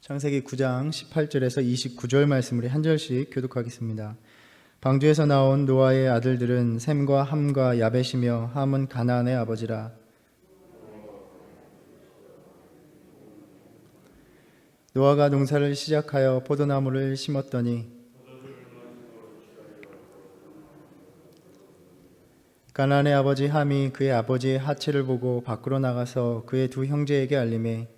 창세기 9장 18절에서 29절 말씀을 한 절씩 교독하겠습니다. 방주에서 나온 노아의 아들들은 셈과 함과 야벳이며 함은 가나안의 아버지라. 노아가 농사를 시작하여 포도나무를 심었더니 가나안의 아버지 함이 그의 아버지의 하체를 보고 밖으로 나가서 그의 두 형제에게 알림해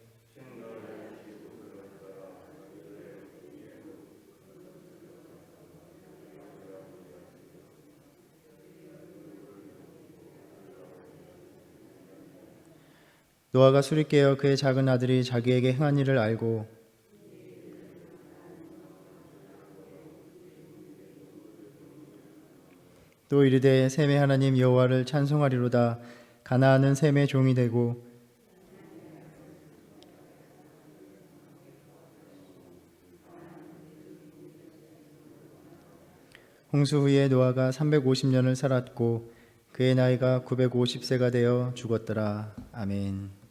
노아가 술이 깨어 그의 작은 아들이 자기에게 행한 일을 알고 또 이르되 셈의 하나님 여호와를 찬송하리로다. 가나안은 셈의 종이 되고 홍수 후에 노아가 350년을 살았고 그의 나이가 950세가 되어 죽었더라. 아멘.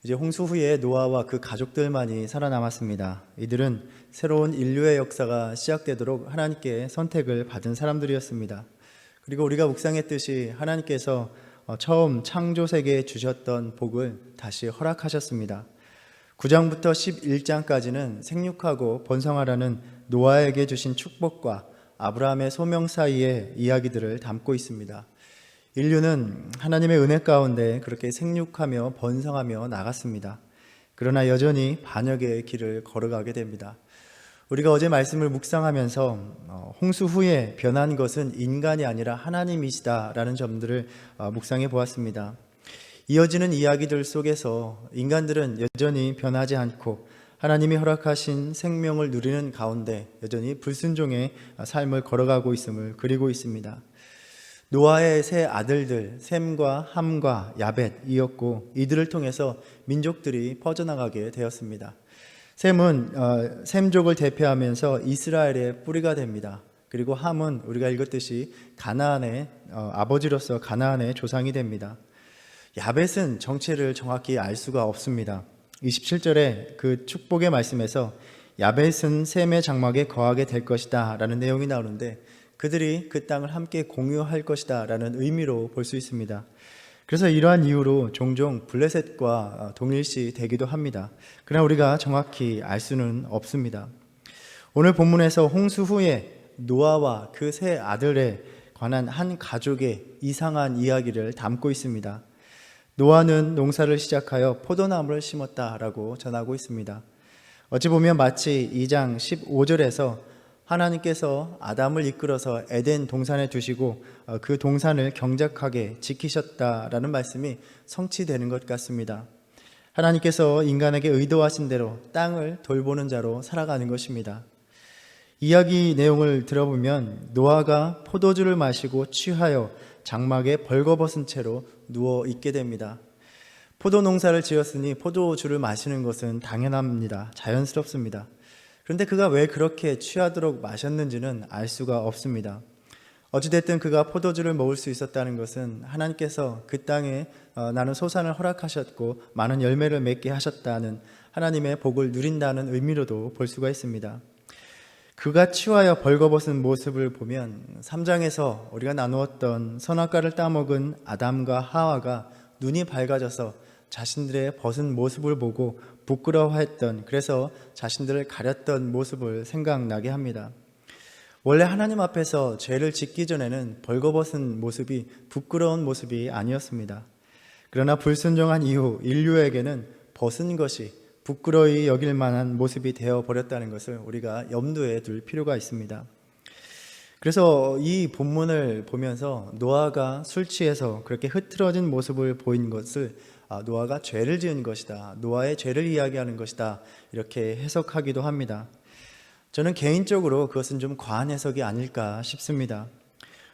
이제 홍수 후에 노아와 그 가족들만이 살아남았습니다. 이들은 새로운 인류의 역사가 시작되도록 하나님께 선택을 받은 사람들이었습니다. 그리고 우리가 묵상했듯이 하나님께서 처음 창조 세계에 주셨던 복을 다시 허락하셨습니다. 9장부터 11장까지는 생육하고 번성하라는 노아에게 주신 축복과 아브라함의 소명 사이의 이야기들을 담고 있습니다. 인류는 하나님의 은혜 가운데 그렇게 생육하며 번성하며 나갔습니다. 그러나 여전히 반역의 길을 걸어가게 됩니다. 우리가 어제 말씀을 묵상하면서 홍수 후에 변한 것은 인간이 아니라 하나님이시다라는 점들을 묵상해 보았습니다. 이어지는 이야기들 속에서 인간들은 여전히 변하지 않고 하나님이 허락하신 생명을 누리는 가운데 여전히 불순종의 삶을 걸어가고 있음을 그리고 있습니다. 노아의 세 아들들 셈과 함과 야벳이었고 이들을 통해서 민족들이 퍼져나가게 되었습니다. 셈은 셈족을 대표하면서 이스라엘의 뿌리가 됩니다. 그리고 함은 우리가 읽었듯이 가나안의 아버지로서 가나안의 조상이 됩니다. 야벳은 정체를 정확히 알 수가 없습니다. 27절에 그 축복의 말씀에서 야벳은 셈의 장막에 거하게 될 것이다 라는 내용이 나오는데 그들이 그 땅을 함께 공유할 것이다 라는 의미로 볼 수 있습니다. 그래서 이러한 이유로 종종 블레셋과 동일시 되기도 합니다. 그러나 우리가 정확히 알 수는 없습니다. 오늘 본문에서 홍수 후에 노아와 그 세 아들에 관한 한 가족의 이상한 이야기를 담고 있습니다. 노아는 농사를 시작하여 포도나무를 심었다라고 전하고 있습니다. 어찌 보면 마치 2장 15절에서 하나님께서 아담을 이끌어서 에덴 동산에 두시고 그 동산을 경작하게 지키셨다라는 말씀이 성취되는 것 같습니다. 하나님께서 인간에게 의도하신 대로 땅을 돌보는 자로 살아가는 것입니다. 이야기 내용을 들어보면 노아가 포도주를 마시고 취하여 장막에 벌거벗은 채로 누워 있게 됩니다. 포도 농사를 지었으니 포도주를 마시는 것은 당연합니다. 자연스럽습니다. 그런데 그가 왜 그렇게 취하도록 마셨는지는 알 수가 없습니다. 어찌됐든 그가 포도주를 먹을 수 있었다는 것은 하나님께서 그 땅에 나는 소산을 허락하셨고 많은 열매를 맺게 하셨다는 하나님의 복을 누린다는 의미로도 볼 수가 있습니다. 그가 취하여 벌거벗은 모습을 보면 3장에서 우리가 나누었던 선악과를 따먹은 아담과 하와가 눈이 밝아져서 자신들의 벗은 모습을 보고 부끄러워했던, 그래서 자신들을 가렸던 모습을 생각나게 합니다. 원래 하나님 앞에서 죄를 짓기 전에는 벌거벗은 모습이 부끄러운 모습이 아니었습니다. 그러나 불순종한 이후 인류에게는 벗은 것이 부끄러이 여길 만한 모습이 되어버렸다는 것을 우리가 염두에 둘 필요가 있습니다. 그래서 이 본문을 보면서 노아가 술 취해서 그렇게 흐트러진 모습을 보인 것을 노아가 죄를 지은 것이다, 노아의 죄를 이야기하는 것이다, 이렇게 해석하기도 합니다. 저는 개인적으로 그것은 좀 과한 해석이 아닐까 싶습니다.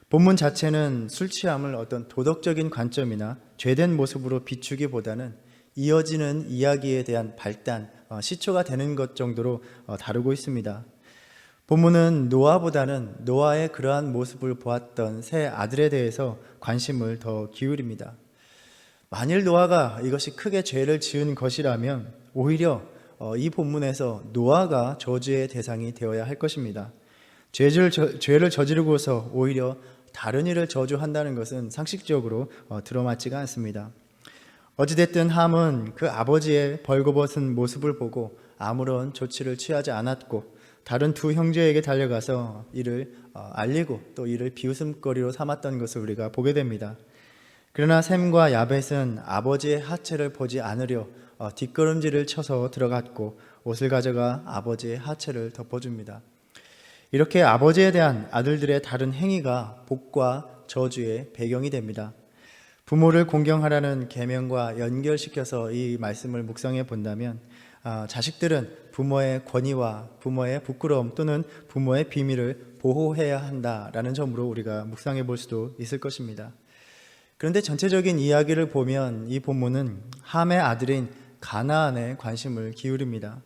본문 자체는 술 취함을 어떤 도덕적인 관점이나 죄된 모습으로 비추기보다는 이어지는 이야기에 대한 발단, 시초가 되는 것 정도로 다루고 있습니다. 본문은 노아보다는 노아의 그러한 모습을 보았던 세 아들에 대해서 관심을 더 기울입니다. 만일 노아가 이것이 크게 죄를 지은 것이라면 오히려 이 본문에서 노아가 저주의 대상이 되어야 할 것입니다. 죄를 저지르고서 오히려 다른 이를 저주한다는 것은 상식적으로 들어맞지가 않습니다. 어찌됐든 함은 그 아버지의 벌거벗은 모습을 보고 아무런 조치를 취하지 않았고 다른 두 형제에게 달려가서 이를 알리고 또 이를 비웃음거리로 삼았던 것을 우리가 보게 됩니다. 그러나 셈과 야벳은 아버지의 하체를 보지 않으려 뒷걸음질을 쳐서 들어갔고 옷을 가져가 아버지의 하체를 덮어줍니다. 이렇게 아버지에 대한 아들들의 다른 행위가 복과 저주의 배경이 됩니다. 부모를 공경하라는 계명과 연결시켜서 이 말씀을 묵상해 본다면 자식들은 부모의 권위와 부모의 부끄러움 또는 부모의 비밀을 보호해야 한다라는 점으로 우리가 묵상해 볼 수도 있을 것입니다. 그런데 전체적인 이야기를 보면 이 본문은 함의 아들인 가나안에 관심을 기울입니다.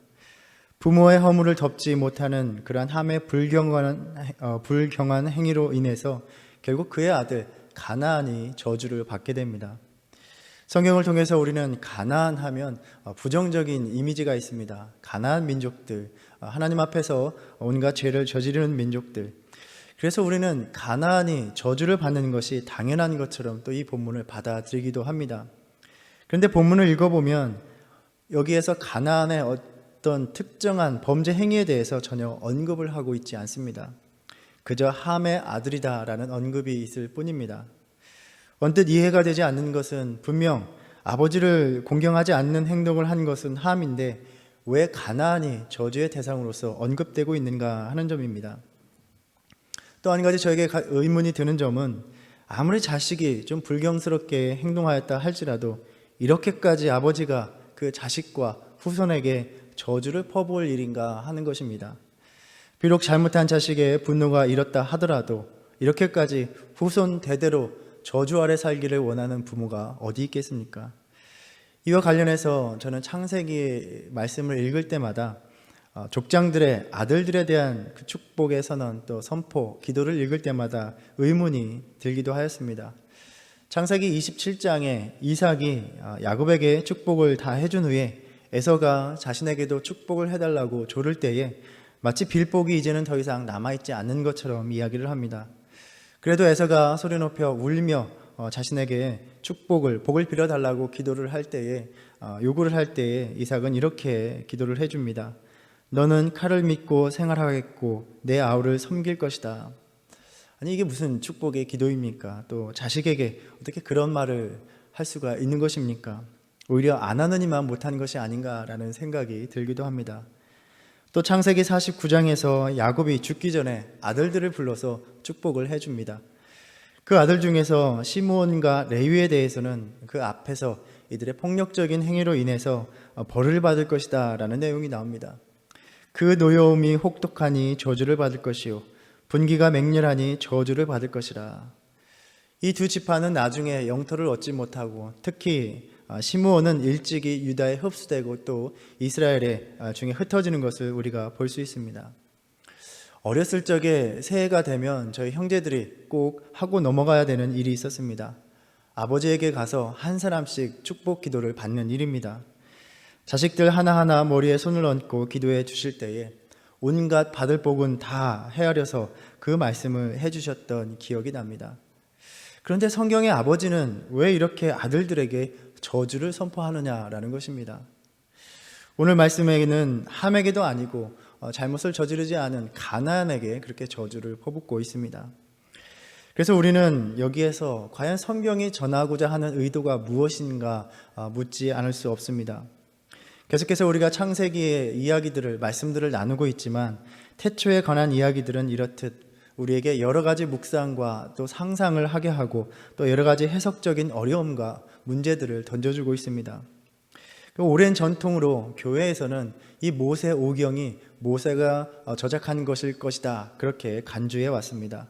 부모의 허물을 덮지 못하는 그러한 함의 불경한 행위로 인해서 결국 그의 아들 가나안이 저주를 받게 됩니다. 성경을 통해서 우리는 가나안 하면 부정적인 이미지가 있습니다. 가나안 민족들, 하나님 앞에서 온갖 죄를 저지르는 민족들. 그래서 우리는 가나안이 저주를 받는 것이 당연한 것처럼 또 이 본문을 받아들이기도 합니다. 그런데 본문을 읽어보면 여기에서 가나안의 어떤 특정한 범죄 행위에 대해서 전혀 언급을 하고 있지 않습니다. 그저 함의 아들이다라는 언급이 있을 뿐입니다. 언뜻 이해가 되지 않는 것은 분명 아버지를 공경하지 않는 행동을 한 것은 함인데 왜 가나안이 저주의 대상으로서 언급되고 있는가 하는 점입니다. 또 한 가지 저에게 의문이 드는 점은 아무리 자식이 좀 불경스럽게 행동하였다 할지라도 이렇게까지 아버지가 그 자식과 후손에게 저주를 퍼부을 일인가 하는 것입니다. 비록 잘못한 자식의 분노가 일었다 하더라도 이렇게까지 후손 대대로 저주 아래 살기를 원하는 부모가 어디 있겠습니까? 이와 관련해서 저는 창세기 말씀을 읽을 때마다 족장들의 아들들에 대한 그 축복의 선언 또 선포, 기도를 읽을 때마다 의문이 들기도 하였습니다. 창세기 27장에 이삭이 야곱에게 축복을 다 해준 후에 에서가 자신에게도 축복을 해달라고 조를 때에 마치 빌복이 이제는 더 이상 남아있지 않는 것처럼 이야기를 합니다. 그래도 에서가 소리 높여 울며 자신에게 복을 빌어달라고 기도를 할 때에 요구를 할 때에 이삭은 이렇게 기도를 해줍니다. 너는 칼을 믿고 생활하겠고 내 아우를 섬길 것이다. 아니 이게 무슨 축복의 기도입니까? 또 자식에게 어떻게 그런 말을 할 수가 있는 것입니까? 오히려 안 하느니만 못한 것이 아닌가라는 생각이 들기도 합니다. 또 창세기 49장에서 야곱이 죽기 전에 아들들을 불러서 축복을 해줍니다. 그 아들 중에서 시므온과 레위에 대해서는 그 앞에서 이들의 폭력적인 행위로 인해서 벌을 받을 것이다 라는 내용이 나옵니다. 그 노여움이 혹독하니 저주를 받을 것이요 분기가 맹렬하니 저주를 받을 것이라. 이 두 지파는 나중에 영토를 얻지 못하고 특히 시므온은 일찍이 유다에 흡수되고 또 이스라엘의 중에 흩어지는 것을 우리가 볼 수 있습니다. 어렸을 적에 새해가 되면 저희 형제들이 꼭 하고 넘어가야 되는 일이 있었습니다. 아버지에게 가서 한 사람씩 축복 기도를 받는 일입니다. 자식들 하나하나 머리에 손을 얹고 기도해 주실 때에 온갖 받을 복은 다 헤아려서 그 말씀을 해주셨던 기억이 납니다. 그런데 성경의 아버지는 왜 이렇게 아들들에게 저주를 선포하느냐라는 것입니다. 오늘 말씀에는 함에게도 아니고 잘못을 저지르지 않은 가나안에게 그렇게 저주를 퍼붓고 있습니다. 그래서 우리는 여기에서 과연 성경이 전하고자 하는 의도가 무엇인가 묻지 않을 수 없습니다. 계속해서 우리가 창세기의 이야기들을 말씀들을 나누고 있지만 태초에 관한 이야기들은 이렇듯 우리에게 여러 가지 묵상과 또 상상을 하게 하고 또 여러 가지 해석적인 어려움과 문제들을 던져주고 있습니다. 오랜 전통으로 교회에서는 이 모세 오경이 모세가 저작한 것일 것이다 그렇게 간주해 왔습니다.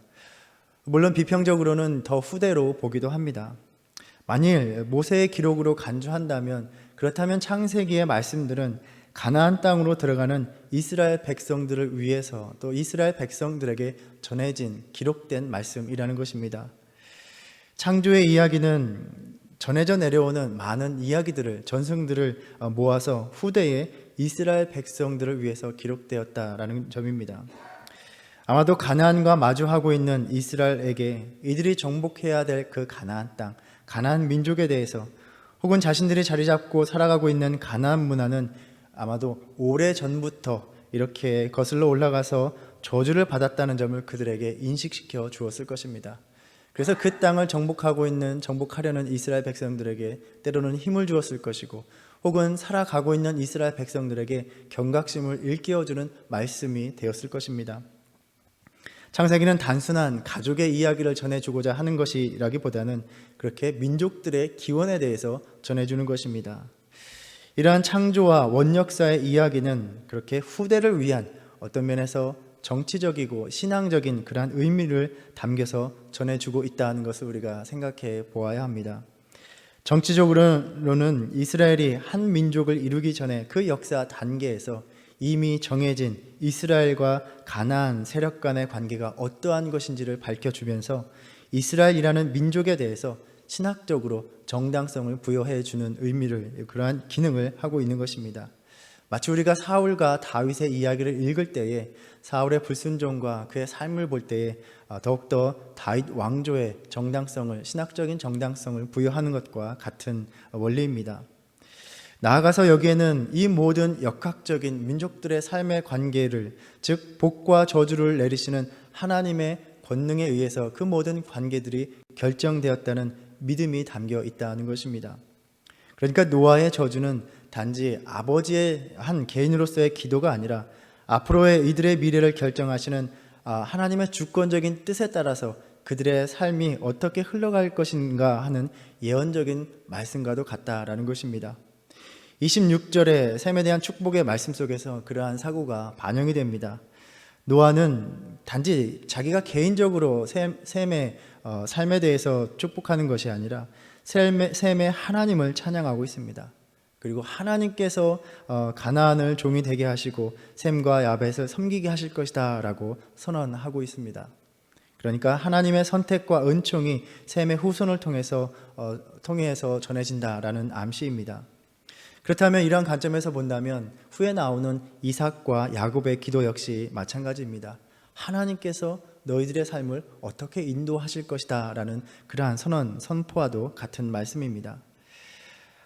물론 비평적으로는 더 후대로 보기도 합니다. 만일 모세의 기록으로 간주한다면 그렇다면 창세기의 말씀들은 가나안 땅으로 들어가는 이스라엘 백성들을 위해서 또 이스라엘 백성들에게 전해진 기록된 말씀이라는 것입니다. 창조의 이야기는 전해져 내려오는 많은 이야기들을, 전승들을 모아서 후대에 이스라엘 백성들을 위해서 기록되었다라는 점입니다. 아마도 가나안과 마주하고 있는 이스라엘에게 이들이 정복해야 될 그 가나안 땅, 가나안 민족에 대해서, 혹은 자신들이 자리 잡고 살아가고 있는 가나안 문화는 아마도 오래전부터 이렇게 거슬러 올라가서 저주를 받았다는 점을 그들에게 인식시켜 주었을 것입니다. 그래서 그 땅을 정복하려는 이스라엘 백성들에게 때로는 힘을 주었을 것이고, 혹은 살아가고 있는 이스라엘 백성들에게 경각심을 일깨워주는 말씀이 되었을 것입니다. 창세기는 단순한 가족의 이야기를 전해주고자 하는 것이라기보다는 그렇게 민족들의 기원에 대해서 전해주는 것입니다. 이러한 창조와 원역사의 이야기는 그렇게 후대를 위한 어떤 면에서 정치적이고 신앙적인 그러한 의미를 담겨서 전해주고 있다는 것을 우리가 생각해 보아야 합니다. 정치적으로는 이스라엘이 한 민족을 이루기 전에 그 역사 단계에서 이미 정해진 이스라엘과 가나안 세력 간의 관계가 어떠한 것인지를 밝혀주면서 이스라엘이라는 민족에 대해서 신학적으로 정당성을 부여해 주는 의미를, 그러한 기능을 하고 있는 것입니다. 마치 우리가 사울과 다윗의 이야기를 읽을 때에 사울의 불순종과 그의 삶을 볼 때에 더욱더 다윗 왕조의 정당성을, 신학적인 정당성을 부여하는 것과 같은 원리입니다. 나아가서 여기에는 이 모든 역학적인 민족들의 삶의 관계를, 즉 복과 저주를 내리시는 하나님의 권능에 의해서 그 모든 관계들이 결정되었다는 믿음이 담겨 있다는 것입니다. 그러니까 노아의 저주는 단지 아버지의 한 개인으로서의 기도가 아니라 앞으로의 이들의 미래를 결정하시는 하나님의 주권적인 뜻에 따라서 그들의 삶이 어떻게 흘러갈 것인가 하는 예언적인 말씀과도 같다라는 것입니다. 26절의 셈에 대한 축복의 말씀 속에서 그러한 사고가 반영이 됩니다. 노아는 단지 자기가 개인적으로 셈의 삶에 대해서 축복하는 것이 아니라 셈의 하나님을 찬양하고 있습니다. 그리고 하나님께서 가나안을 종이 되게 하시고 셈과 야벳을 섬기게 하실 것이다 라고 선언하고 있습니다. 그러니까 하나님의 선택과 은총이 셈의 후손을 통해서 전해진다라는 암시입니다. 그렇다면 이러한 관점에서 본다면 후에 나오는 이삭과 야곱의 기도 역시 마찬가지입니다. 하나님께서 너희들의 삶을 어떻게 인도하실 것이다 라는 그러한 선포와도 같은 말씀입니다.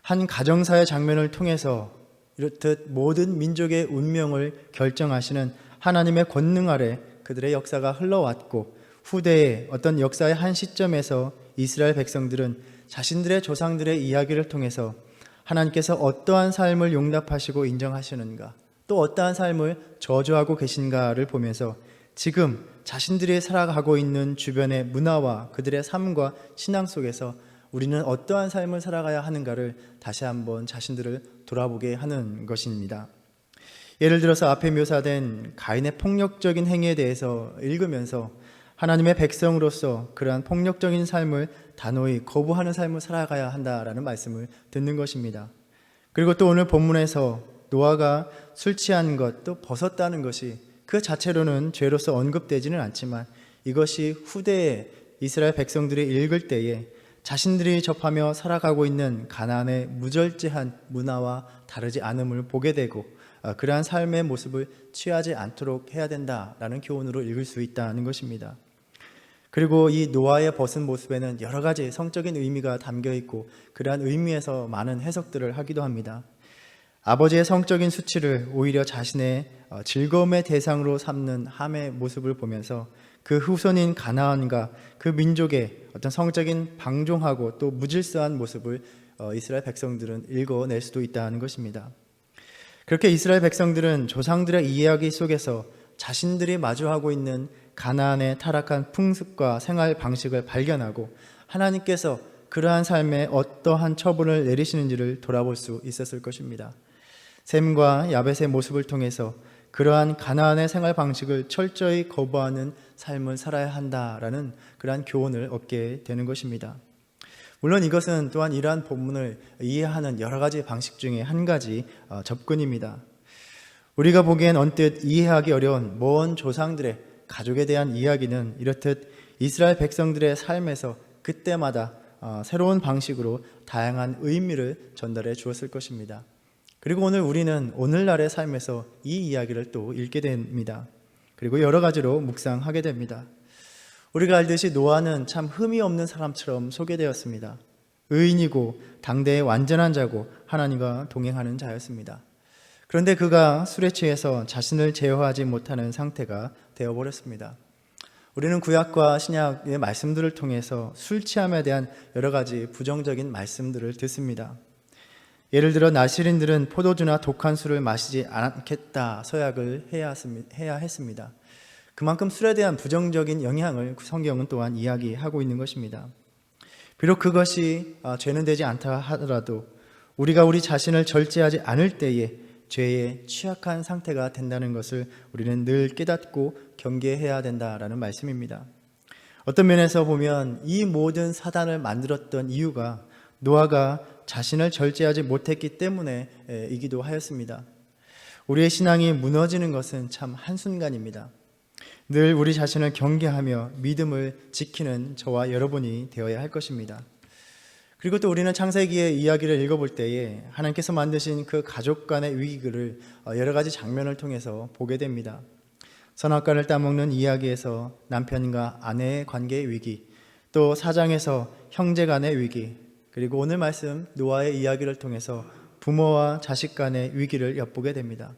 한 가정사의 장면을 통해서 이렇듯 모든 민족의 운명을 결정하시는 하나님의 권능 아래 그들의 역사가 흘러왔고, 후대의 어떤 역사의 한 시점에서 이스라엘 백성들은 자신들의 조상들의 이야기를 통해서 하나님께서 어떠한 삶을 용납하시고 인정하시는가, 또 어떠한 삶을 저주하고 계신가를 보면서 지금 자신들이 살아가고 있는 주변의 문화와 그들의 삶과 신앙 속에서 우리는 어떠한 삶을 살아가야 하는가를 다시 한번 자신들을 돌아보게 하는 것입니다. 예를 들어서 앞에 묘사된 가인의 폭력적인 행위에 대해서 읽으면서 하나님의 백성으로서 그러한 폭력적인 삶을 단호히 거부하는 삶을 살아가야 한다라는 말씀을 듣는 것입니다. 그리고 또 오늘 본문에서 노아가 술 취한 것, 또 벗었다는 것이 그 자체로는 죄로서 언급되지는 않지만 이것이 후대에 이스라엘 백성들이 읽을 때에 자신들이 접하며 살아가고 있는 가나안의 무절제한 문화와 다르지 않음을 보게 되고 그러한 삶의 모습을 취하지 않도록 해야 된다라는 교훈으로 읽을 수 있다는 것입니다. 그리고 이 노아의 벗은 모습에는 여러 가지 성적인 의미가 담겨 있고 그러한 의미에서 많은 해석들을 하기도 합니다. 아버지의 성적인 수치를 오히려 자신의 즐거움의 대상으로 삼는 함의 모습을 보면서 그 후손인 가나안과 그 민족의 어떤 성적인 방종하고 또 무질서한 모습을 이스라엘 백성들은 읽어낼 수도 있다는 것입니다. 그렇게 이스라엘 백성들은 조상들의 이야기 속에서 자신들이 마주하고 있는 가나안의 타락한 풍습과 생활 방식을 발견하고 하나님께서 그러한 삶에 어떠한 처분을 내리시는지를 돌아볼 수 있었을 것입니다. 셈과 야벳의 모습을 통해서 그러한 가나안의 생활 방식을 철저히 거부하는 삶을 살아야 한다라는 그러한 교훈을 얻게 되는 것입니다. 물론 이것은 또한 이러한 본문을 이해하는 여러 가지 방식 중에 한 가지 접근입니다. 우리가 보기엔 언뜻 이해하기 어려운 먼 조상들의 가족에 대한 이야기는 이렇듯 이스라엘 백성들의 삶에서 그때마다 새로운 방식으로 다양한 의미를 전달해 주었을 것입니다. 그리고 오늘 우리는 오늘날의 삶에서 이 이야기를 또 읽게 됩니다. 그리고 여러 가지로 묵상하게 됩니다. 우리가 알듯이 노아는 참 흠이 없는 사람처럼 소개되었습니다. 의인이고 당대의 완전한 자고 하나님과 동행하는 자였습니다. 그런데 그가 술에 취해서 자신을 제어하지 못하는 상태가 되어버렸습니다. 우리는 구약과 신약의 말씀들을 통해서 술 취함에 대한 여러 가지 부정적인 말씀들을 듣습니다. 예를 들어 나시린들은 포도주나 독한 술을 마시지 않겠다 서약을 해야 했습니다. 그만큼 술에 대한 부정적인 영향을 성경은 또한 이야기하고 있는 것입니다. 비록 그것이 죄는 되지 않다 하더라도 우리가 우리 자신을 절제하지 않을 때에 죄의 취약한 상태가 된다는 것을 우리는 늘 깨닫고 경계해야 된다라는 말씀입니다. 어떤 면에서 보면 이 모든 사단을 만들었던 이유가 노아가 자신을 절제하지 못했기 때문에이기도 하였습니다. 우리의 신앙이 무너지는 것은 참 한순간입니다. 늘 우리 자신을 경계하며 믿음을 지키는 저와 여러분이 되어야 할 것입니다. 그리고 또 우리는 창세기의 이야기를 읽어볼 때에 하나님께서 만드신 그 가족 간의 위기를 여러 가지 장면을 통해서 보게 됩니다. 선악과를 따먹는 이야기에서 남편과 아내의 관계의 위기, 또 4장에서 형제 간의 위기, 그리고 오늘 말씀 노아의 이야기를 통해서 부모와 자식 간의 위기를 엿보게 됩니다.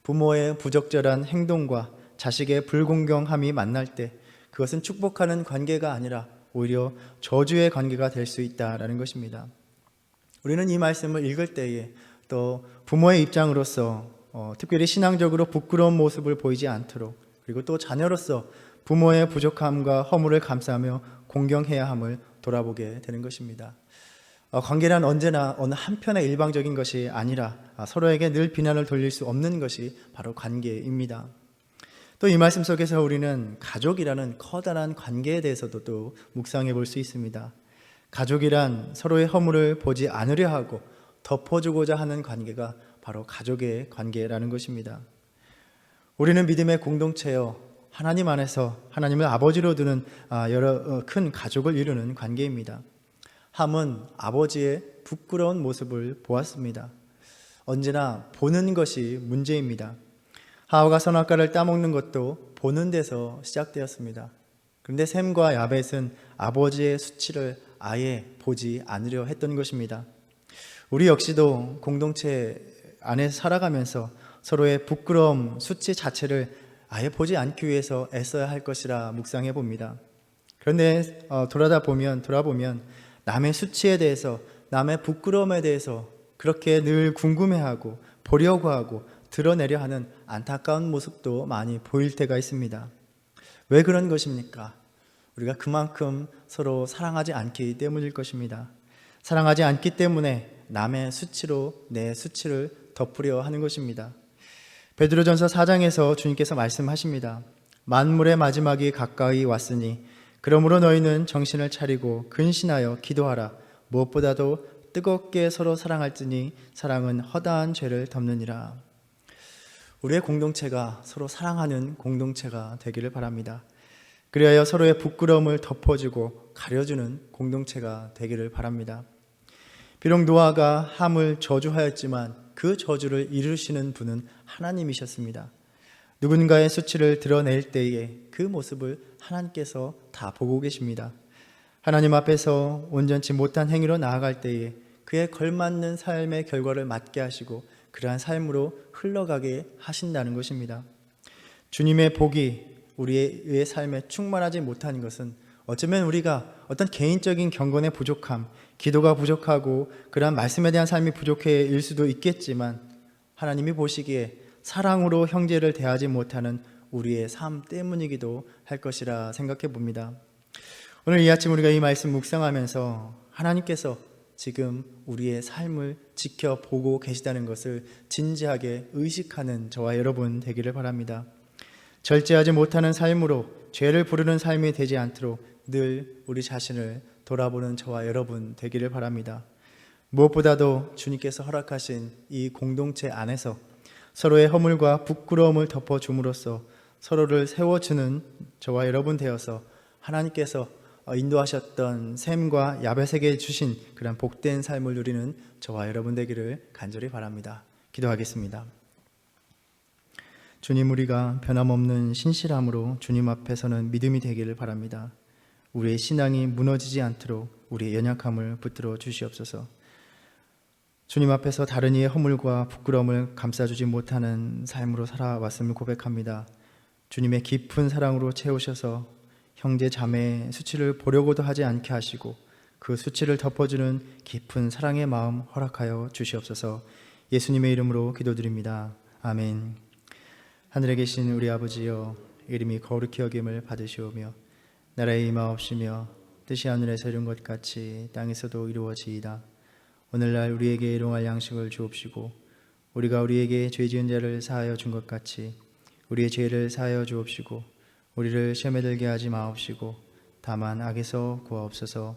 부모의 부적절한 행동과 자식의 불공경함이 만날 때 그것은 축복하는 관계가 아니라 오히려 저주의 관계가 될 수 있다라는 것입니다. 우리는 이 말씀을 읽을 때에 또 부모의 입장으로서 특별히 신앙적으로 부끄러운 모습을 보이지 않도록, 그리고 또 자녀로서 부모의 부족함과 허물을 감싸며 공경해야 함을 돌아보게 되는 것입니다. 관계란 언제나 어느 한편의 일방적인 것이 아니라 서로에게 늘 비난을 돌릴 수 없는 것이 바로 관계입니다. 또 이 말씀 속에서 우리는 가족이라는 커다란 관계에 대해서도 또 묵상해 볼 수 있습니다. 가족이란 서로의 허물을 보지 않으려 하고 덮어주고자 하는 관계가 바로 가족의 관계라는 것입니다. 우리는 믿음의 공동체여 하나님 안에서 하나님을 아버지로 두는 여러 큰 가족을 이루는 관계입니다. 함은 아버지의 부끄러운 모습을 보았습니다. 언제나 보는 것이 문제입니다. 하와가 선악과를 따먹는 것도 보는 데서 시작되었습니다. 그런데 셈과 야벳은 아버지의 수치를 아예 보지 않으려 했던 것입니다. 우리 역시도 공동체 안에 살아가면서 서로의 부끄러움, 수치 자체를 아예 보지 않기 위해서 애써야 할 것이라 묵상해 봅니다. 그런데 돌아보면 남의 수치에 대해서, 남의 부끄러움에 대해서 그렇게 늘 궁금해하고 보려고 하고 드러내려 하는 안타까운 모습도 많이 보일 때가 있습니다. 왜 그런 것입니까? 우리가 그만큼 서로 사랑하지 않기 때문일 것입니다. 사랑하지 않기 때문에 남의 수치로 내 수치를 덮으려 하는 것입니다. 베드로전서 4장에서 주님께서 말씀하십니다. 만물의 마지막이 가까이 왔으니 그러므로 너희는 정신을 차리고 근신하여 기도하라. 무엇보다도 뜨겁게 서로 사랑할지니 사랑은 허다한 죄를 덮느니라. 우리의 공동체가 서로 사랑하는 공동체가 되기를 바랍니다. 그리하여 서로의 부끄러움을 덮어주고 가려주는 공동체가 되기를 바랍니다. 비록 노아가 함을 저주하였지만 그 저주를 이루시는 분은 하나님이셨습니다. 누군가의 수치를 드러낼 때에 그 모습을 하나님께서 다 보고 계십니다. 하나님 앞에서 온전치 못한 행위로 나아갈 때에 그에 걸맞는 삶의 결과를 맞게 하시고 그러한 삶으로 흘러가게 하신다는 것입니다. 주님의 복이 우리의 삶에 충만하지 못한 것은 어쩌면 우리가 어떤 개인적인 경건의 부족함, 기도가 부족하고 그러한 말씀에 대한 삶이 부족해일 수도 있겠지만 하나님이 보시기에 사랑으로 형제를 대하지 못하는 우리의 삶 때문이기도 할 것이라 생각해 봅니다. 오늘 이 아침 우리가 이 말씀 묵상하면서 하나님께서 지금 우리의 삶을 지켜보고 계시다는 것을 진지하게 의식하는 저와 여러분 되기를 바랍니다. 절제하지 못하는 삶으로 죄를 부르는 삶이 되지 않도록 늘 우리 자신을 돌아보는 저와 여러분 되기를 바랍니다. 무엇보다도 주님께서 허락하신 이 공동체 안에서 서로의 허물과 부끄러움을 덮어줌으로써 서로를 세워주는 저와 여러분 되어서 하나님께서 인도하셨던 샘과 야벳에게 주신 그런 복된 삶을 누리는 저와 여러분 되기를 간절히 바랍니다. 기도하겠습니다. 주님, 우리가 변함없는 신실함으로 주님 앞에 서는 믿음이 되기를 바랍니다. 우리의 신앙이 무너지지 않도록 우리의 연약함을 붙들어 주시옵소서. 주님 앞에서 다른 이의 허물과 부끄러움을 감싸주지 못하는 삶으로 살아왔음을 고백합니다. 주님의 깊은 사랑으로 채우셔서 형제 자매의 수치를 보려고도 하지 않게 하시고 그 수치를 덮어주는 깊은 사랑의 마음 허락하여 주시옵소서. 예수님의 이름으로 기도드립니다. 아멘. 하늘에 계신 우리 아버지여, 이름이 거룩히 여김을 받으시오며 나라의 임하옵시며 뜻이 하늘에서 이룬 것 같이 땅에서도 이루어지이다. 오늘날 우리에게 일용할 양식을 주옵시고 우리가 우리에게 죄 지은 자를 사하여 준 것 같이 우리의 죄를 사하여 주옵시고 우리를 시험에 들게 하지 마옵시고 다만 악에서 구하옵소서.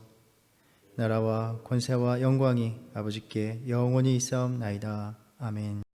나라와 권세와 영광이 아버지께 영원히 있사옵나이다. 아멘.